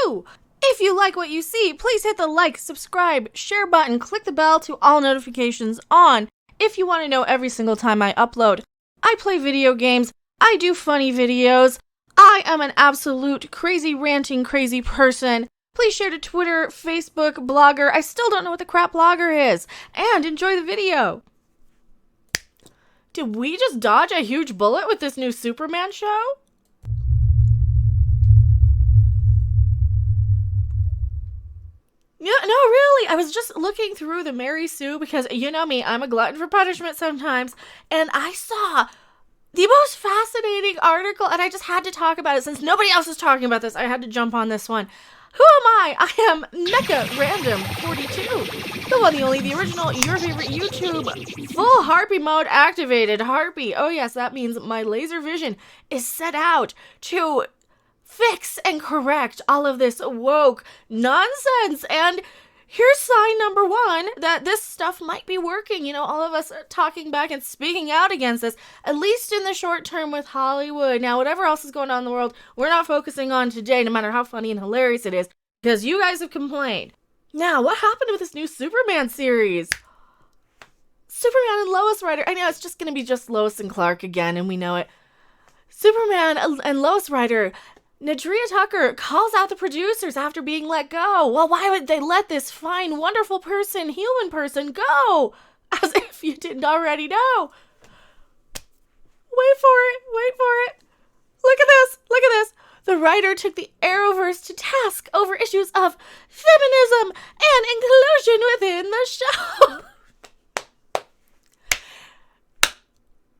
too. If you like what you see, please hit the like, subscribe, share button, click the bell to all notifications on if you want to know every single time I upload. I play video games, I do funny videos, I am an absolute crazy ranting crazy person. Please share to Twitter, Facebook, Blogger. I still don't know what the crap Blogger is. And enjoy the video. Did we just dodge a huge bullet with this new Superman show? Yeah, no, really. I was just looking through the Mary Sue because, you know me, I'm a glutton for punishment sometimes. And I saw the most fascinating article, and I just had to talk about it since nobody else is talking about this. I had to jump on this one. Who am I? I am Mecha Random 42. The one, the only, the original, your favorite YouTube, full Harpy mode activated. Harpy. Oh yes, that means my laser vision is set out to fix and correct all of this woke nonsense. And here's sign number one that this stuff might be working. You know, all of us are talking back and speaking out against this, at least in the short term with Hollywood. Now, whatever else is going on in the world, we're not focusing on today, no matter how funny and hilarious it is, because you guys have complained. Now, what happened with this new Superman series? Superman and Lois writer. I know it's just going to be just Lois and Clark again, and we know it. Superman and Lois writer Nadria Tucker calls out the producers after being let go. Well, why would they let this fine, wonderful person, human person, go? As if you didn't already know. Wait for it. Look at this. The writer took the Arrowverse to task over issues of feminism and inclusion within the show.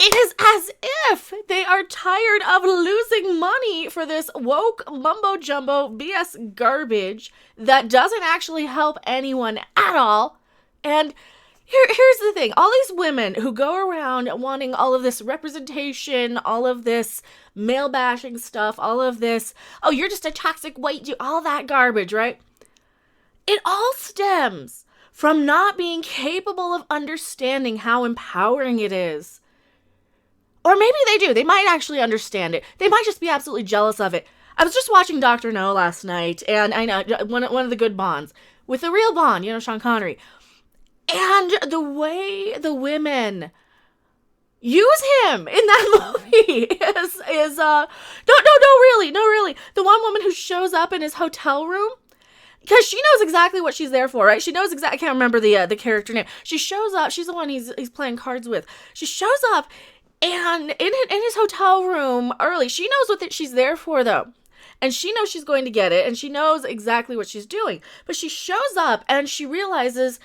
It is as if they are tired of losing money for this woke mumbo-jumbo BS garbage that doesn't actually help anyone at all. And here's the thing. All these women who go around wanting all of this representation, all of this male-bashing stuff, all of this, oh, you're just a toxic white dude, all that garbage, right? It all stems from not being capable of understanding how empowering it is. Or maybe they do. They might actually understand it. They might just be absolutely jealous of it. I was just watching Dr. No last night, and I know one of the good Bonds with the real Bond, you know, Sean Connery. And the way the women use him in that movie is no, really. The one woman who shows up in his hotel room, because she knows exactly what she's there for, right? She knows exactly. I can't remember the character name. She shows up. She's the one he's playing cards with. She shows up. And in his hotel room early, she knows what she's there for, though. And she knows she's going to get it, and she knows exactly what she's doing. But she shows up, and she realizes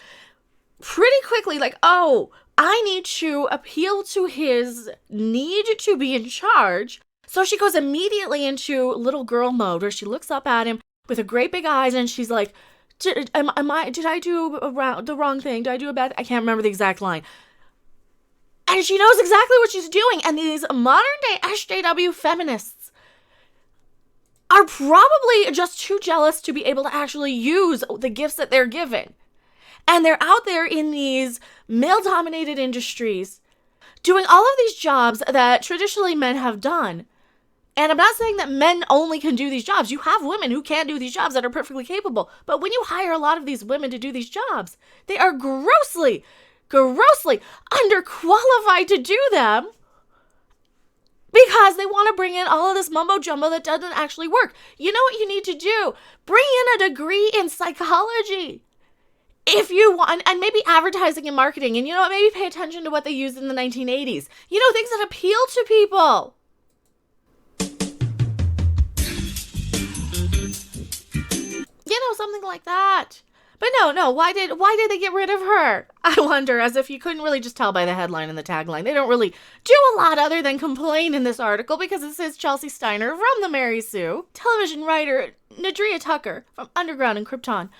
pretty quickly, like, oh, I need to appeal to his need to be in charge. So she goes immediately into little girl mode, where she looks up at him with her great big eyes, and she's like, did I do the wrong thing? Did I do a bad thing? I can't remember the exact line. And she knows exactly what she's doing. And these modern-day SJW feminists are probably just too jealous to be able to actually use the gifts that they're given. And they're out there in these male-dominated industries doing all of these jobs that traditionally men have done. And I'm not saying that men only can do these jobs. You have women who can do these jobs that are perfectly capable. But when you hire a lot of these women to do these jobs, they are grossly underqualified to do them because they want to bring in all of this mumbo jumbo that doesn't actually work. You know what you need to do? Bring in a degree in psychology if you want, and maybe advertising and marketing, and you know what, maybe pay attention to what they used in the 1980s. You know, things that appeal to people. You know, something like that. But no, why did they get rid of her? I wonder, as if you couldn't really just tell by the headline and the tagline. They don't really do a lot other than complain in this article because it says Chelsea Steiner from the Mary Sue. Television writer Nadria Tucker from Underground and Krypton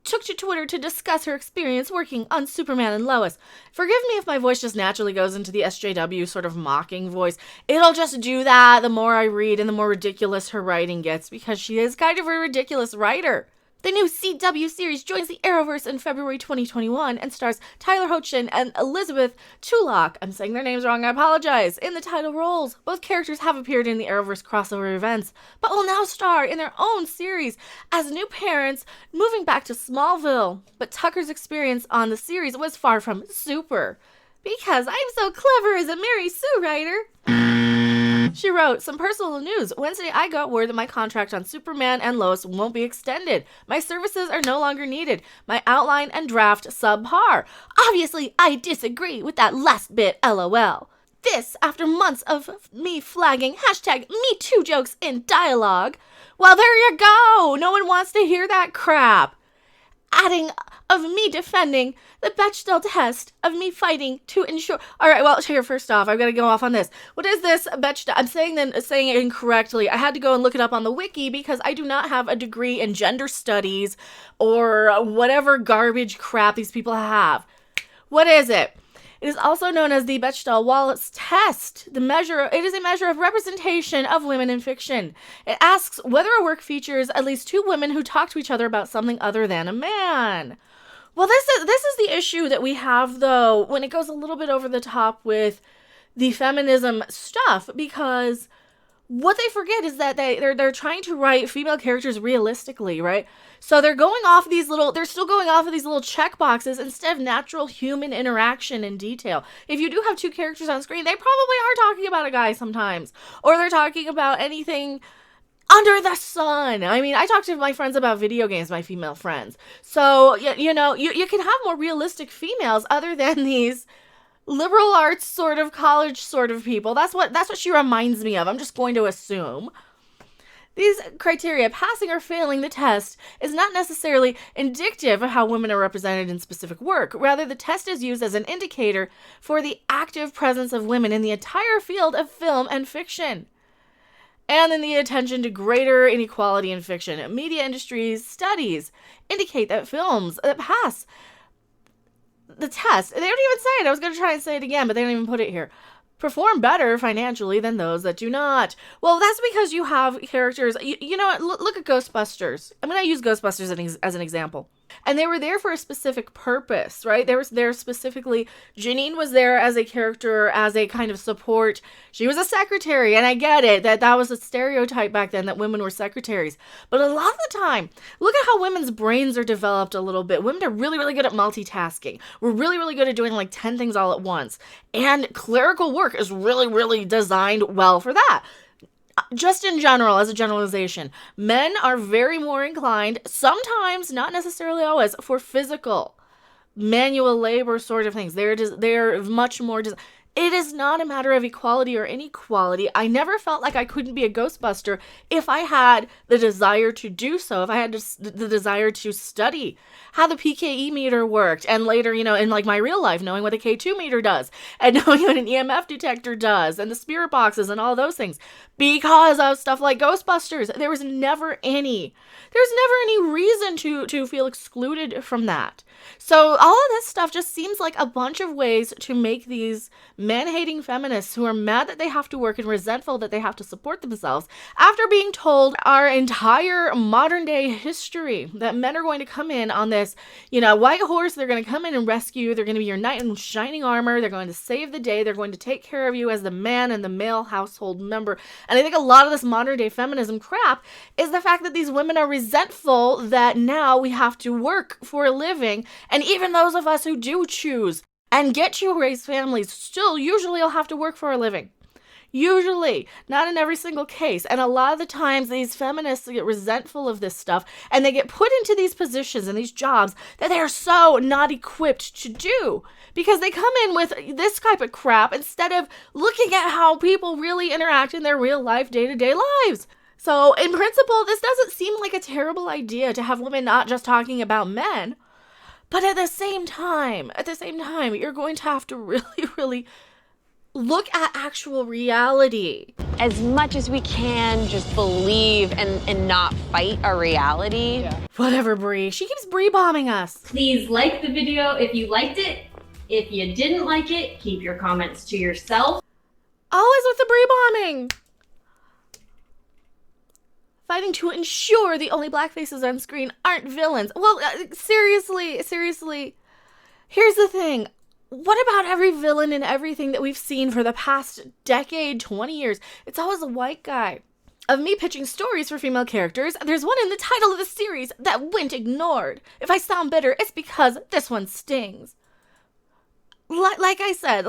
took to Twitter to discuss her experience working on Superman and Lois. Forgive me if my voice just naturally goes into the SJW sort of mocking voice. It'll just do that the more I read and the more ridiculous her writing gets because she is kind of a ridiculous writer. The new CW series joins the Arrowverse in February 2021 and stars Tyler Hoechlin and Elizabeth Tulloch. I'm saying their names wrong, I apologize. In the title roles, both characters have appeared in the Arrowverse crossover events, but will now star in their own series as new parents moving back to Smallville. But Tucker's experience on the series was far from super. Because I'm so clever as a Mary Sue writer. She wrote, some personal news. Wednesday, I got word that my contract on Superman and Lois won't be extended. My services are no longer needed. My outline and draft subpar. Obviously, I disagree with that last bit, LOL. This after months of me flagging #MeToo jokes in dialogue. Well, there you go. No one wants to hear that crap. Adding of me defending the Bechdel test, of me fighting to ensure. All right, well, here, first off, I've got to go off on this. What is this Bechdel? I'm saying it incorrectly. I had to go and look it up on the wiki because I do not have a degree in gender studies or whatever garbage crap these people have. What is it? It is also known as the Bechdel-Wallace test. It is a measure of representation of women in fiction. It asks whether a work features at least two women who talk to each other about something other than a man. Well, this is the issue that we have, though, when it goes a little bit over the top with the feminism stuff, because what they forget is that they're trying to write female characters realistically, right? So they're still going off of these little check boxes instead of natural human interaction and detail. If you do have two characters on screen, they probably are talking about a guy sometimes, or they're talking about anything under the sun. I mean, I talk to my friends about video games, my female friends. So, you can have more realistic females other than these liberal arts sort of college sort of people. That's what she reminds me of. I'm just going to assume. These criteria, passing or failing the test, is not necessarily indicative of how women are represented in specific work. Rather, the test is used as an indicator for the active presence of women in the entire field of film and fiction, and in the attention to greater inequality in fiction. Media industries studies indicate that films that pass the test, they don't even say it. I was going to try and say it again, but they don't even put it here. Perform better financially than those that do not. Well, that's because you have characters. You know what? Look at Ghostbusters. I'm going to use Ghostbusters as an example. And they were there for a specific purpose, right? They were there specifically. Janine was there as a character, as a kind of support. She was a secretary, and I get it, that was a stereotype back then, that women were secretaries. But a lot of the time, look at how women's brains are developed a little bit. Women are really, really good at multitasking. We're really, really good at doing like 10 things all at once. And clerical work is really, really designed well for that. Just in general, as a generalization, men are very more inclined, sometimes, not necessarily always, for physical, manual labor sort of things. They're much more. It is not a matter of equality or inequality. I never felt like I couldn't be a Ghostbuster if I had the desire to do so, if I had the desire to study how the PKE meter worked, and later, in like my real life, knowing what a K2 meter does, and knowing what an EMF detector does, and the spirit boxes, and all those things, because of stuff like Ghostbusters. There's never any reason to feel excluded from that. So all of this stuff just seems like a bunch of ways to make these man-hating feminists who are mad that they have to work and resentful that they have to support themselves after being told our entire modern-day history that men are going to come in on this, white horse. They're going to come in and rescue you. They're going to be your knight in shining armor. They're going to save the day. They're going to take care of you as the man and the male household member. And I think a lot of this modern-day feminism crap is the fact that these women are resentful that now we have to work for a living. And even those of us who do choose and get to raise families still usually will have to work for a living. Usually, not in every single case. And a lot of the times these feminists get resentful of this stuff and they get put into these positions and these jobs that they are so not equipped to do because they come in with this type of crap instead of looking at how people really interact in their real life, day-to-day lives. So in principle, this doesn't seem like a terrible idea to have women not just talking about men. But at the same time, you're going to have to really, really look at actual reality. As much as we can, just believe and not fight our reality. Yeah. Whatever, Bree. She keeps Bree-bombing us. Please like the video if you liked it. If you didn't like it, keep your comments to yourself. Always with the Bree-bombing. fighting to ensure the only black faces on screen aren't villains. Well, seriously, here's the thing. What about every villain and everything that we've seen for the past decade, 20 years? It's always a white guy. Of me pitching stories for female characters, there's one in the title of the series that went ignored. If I sound bitter, it's because this one stings. Like I said,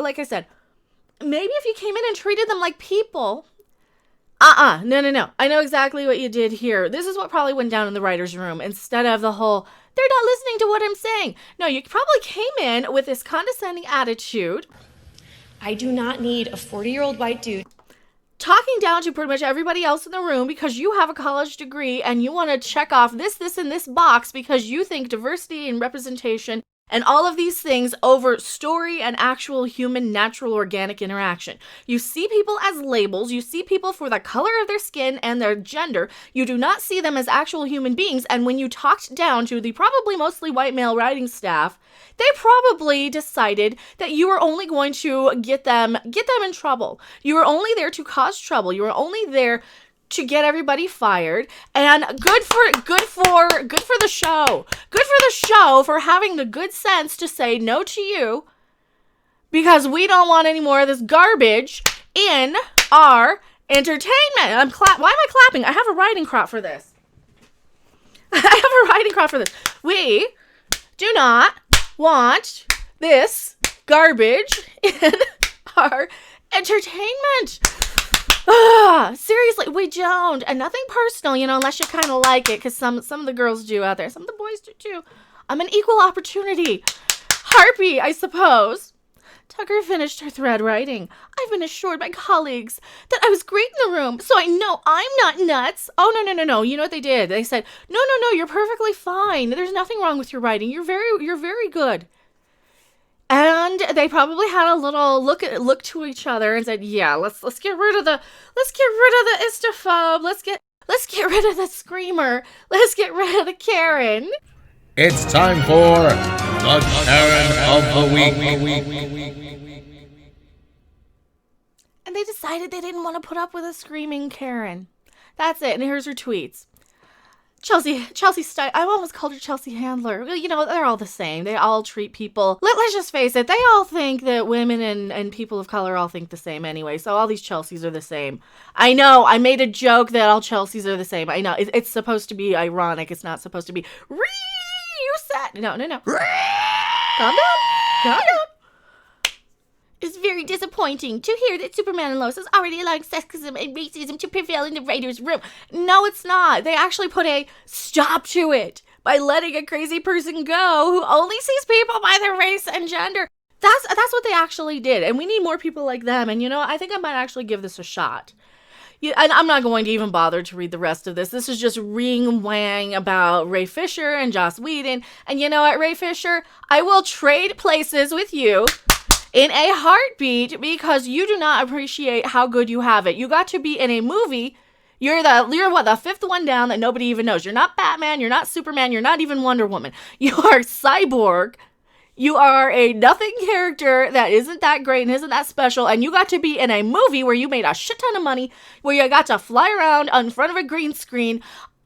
maybe if you came in and treated them like people. No. I know exactly what you did here. This is what probably went down in the writer's room instead of the whole, they're not listening to what I'm saying. No, you probably came in with this condescending attitude. I do not need a 40-year-old white dude Talking down to pretty much everybody else in the room because you have a college degree and you want to check off this, and this box because you think diversity and representation and all of these things over story and actual human, natural, organic interaction. You see people as labels. You see people for the color of their skin and their gender. You do not see them as actual human beings. And when you talked down to the probably mostly white male writing staff, they probably decided that you were only going to get them in trouble. You were only there to cause trouble. You were only there to get everybody fired, and good for the show. Good for the show for having the good sense to say no to you because we don't want any more of this garbage in our entertainment. Why am I clapping? I have a writing crop for this. We do not want this garbage in our entertainment. Seriously, we don't. And nothing personal, unless you kind of like it, because some of the girls do out there. Some of the boys do too. I'm an equal opportunity harpy, I suppose. Tucker finished her thread writing. I've been assured by colleagues that I was great in the room, so I know I'm not nuts. Oh, no. You know what they did? They said, no, you're perfectly fine. There's nothing wrong with your writing. You're very good. And they probably had a little look to each other and said, "Yeah, let's get rid of the istophobe. Let's get rid of the screamer. Let's get rid of the Karen." It's time for the Karen of the Week. And they decided they didn't want to put up with a screaming Karen. That's it. And here's her tweets. Chelsea Stein. I almost called her Chelsea Handler. They're all the same. They all treat people. Let's just face it. They all think that women and people of color all think the same anyway. So all these Chelseas are the same. I know. I made a joke that all Chelseas are the same. I know. It's supposed to be ironic. It's not supposed to be. You said no. Calm down. It's very disappointing to hear that Superman and Lois is already allowing sexism and racism to prevail in the writer's room. No, it's not. They actually put a stop to it by letting a crazy person go who only sees people by their race and gender. That's what they actually did, and we need more people like them. And I think I might actually give this a shot. Yeah, and I'm not going to even bother to read the rest of this. This is just ring-wang about Ray Fisher and Joss Whedon. And you know what, Ray Fisher? I will trade places with you in a heartbeat because you do not appreciate how good you have it. You got to be in a movie. You're the fifth one down that nobody even knows. You're not Batman. You're not Superman. You're not even Wonder Woman. You are Cyborg. You are a nothing character that isn't that great and isn't that special. And you got to be in a movie where you made a shit ton of money, where you got to fly around in front of a green screen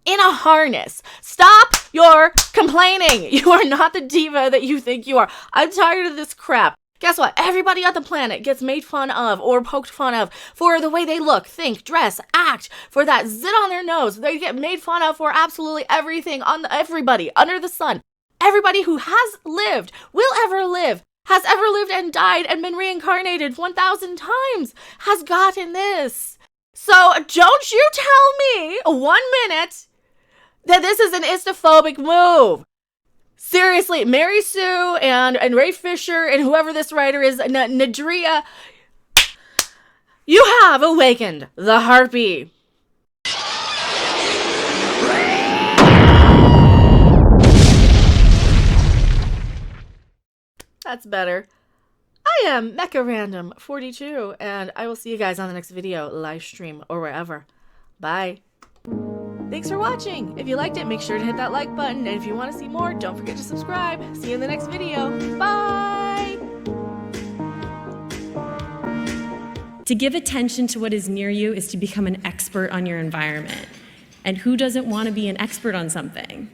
in a harness. Stop your complaining. You are not the diva that you think you are. I'm tired of this crap. Guess what? Everybody on the planet gets made fun of or poked fun of for the way they look, think, dress, act, for that zit on their nose. They get made fun of for absolutely everything everybody under the sun. Everybody who has lived, will ever live, has ever lived and died and been reincarnated 1,000 times has gotten this. So don't you tell me 1 minute that this is an istophobic move. Seriously, Mary Sue and Ray Fisher and whoever this writer is, Nadria, you have awakened the harpy. That's better. I am Mecha Random 42, and I will see you guys on the next video, live stream, or wherever. Bye. Thanks for watching. If you liked it, make sure to hit that like button. And if you want to see more, don't forget to subscribe. See you in the next video. Bye! To give attention to what is near you is to become an expert on your environment. And who doesn't want to be an expert on something?